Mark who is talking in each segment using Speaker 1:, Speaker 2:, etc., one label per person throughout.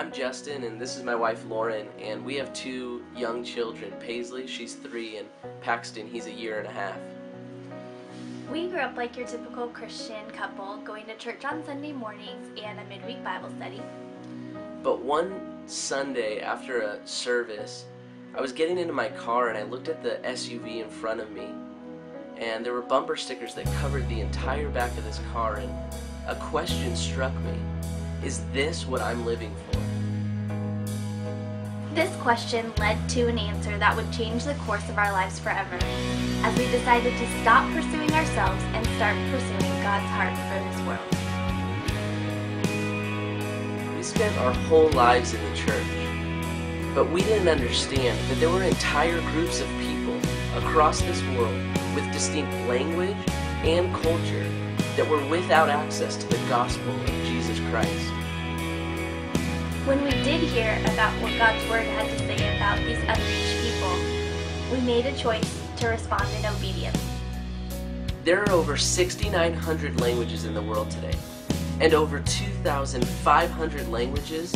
Speaker 1: I'm Justin, and this is my wife Lauren, and we have two young children. Paisley, she's 3, and Paxton, he's a year and a half.
Speaker 2: We grew up like your typical Christian couple, going to church on Sunday mornings and a midweek Bible study.
Speaker 1: But one Sunday after a service, I was getting into my car and I looked at the SUV in front of me, and there were bumper stickers that covered the entire back of this car, and a question struck me. Is this what I'm living for?
Speaker 2: This question led to an answer that would change the course of our lives forever, as we decided to stop pursuing ourselves and start pursuing God's heart for this world.
Speaker 1: We spent our whole lives in the church, but we didn't understand that there were entire groups of people across this world with distinct language and culture that were without access to the gospel of Jesus Christ.
Speaker 2: When we did hear about what God's Word had to say about these unreached people, we made a choice to respond in obedience.
Speaker 1: There are over 6,900 languages in the world today, and over 2,500 languages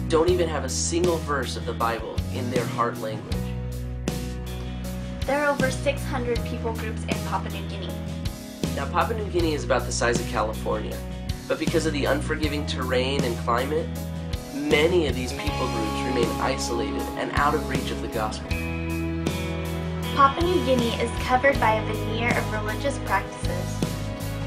Speaker 1: don't even have a single verse of the Bible in their heart language.
Speaker 2: There are over 600 people groups in Papua New Guinea.
Speaker 1: Now, Papua New Guinea is about the size of California, but because of the unforgiving terrain and climate, many of these people groups remain isolated and out of reach of the gospel.
Speaker 2: Papua New Guinea is covered by a veneer of religious practices.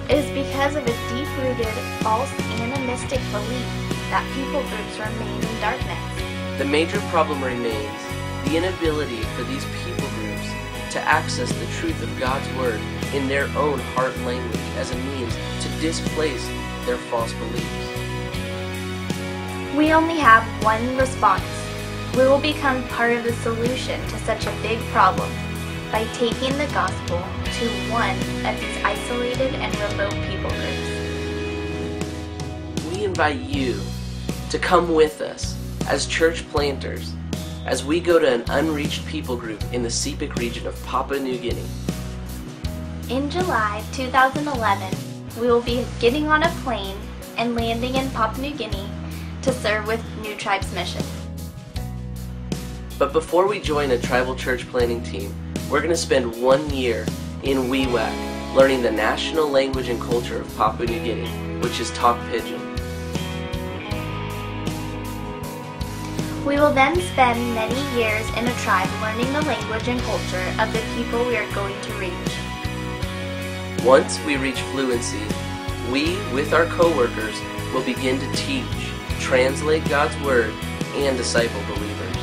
Speaker 2: It is because of a deep-rooted, false animistic belief that people groups remain in darkness.
Speaker 1: The major problem remains the inability for these people groups to access the truth of God's Word in their own heart language as a means to displace their false beliefs.
Speaker 2: We only have one response. We will become part of the solution to such a big problem by taking the gospel to one of these isolated and remote people groups.
Speaker 1: We invite you to come with us as church planters as we go to an unreached people group in the Sepik region of Papua New Guinea.
Speaker 2: In July 2011, we will be getting on a plane and landing in Papua New Guinea to serve with New Tribes Mission.
Speaker 1: But before we join a tribal church planting team, we're going to spend 1 year in Wewak learning the national language and culture of Papua New Guinea, which is Talk Pidgin.
Speaker 2: We will then spend many years in a tribe learning the language and culture of the people we are going to reach.
Speaker 1: Once we reach fluency, we, with our co-workers, will begin to teach, translate God's Word, and disciple believers.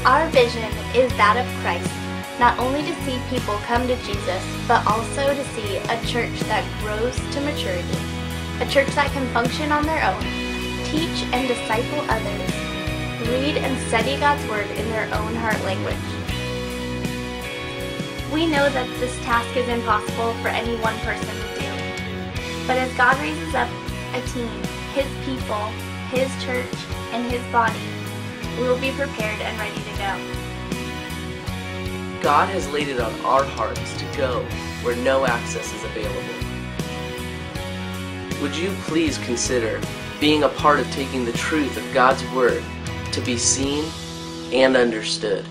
Speaker 2: Our vision is that of Christ, not only to see people come to Jesus, but also to see a church that grows to maturity, a church that can function on their own, teach and disciple others, read and study God's Word in their own heart language. We know that this task is impossible for any one person to do, but as God raises up a team, His people, His church, and His body, we will be prepared and ready to go.
Speaker 1: God has laid it on our hearts to go where no access is available. Would you please consider being a part of taking the truth of God's Word to be seen and understood?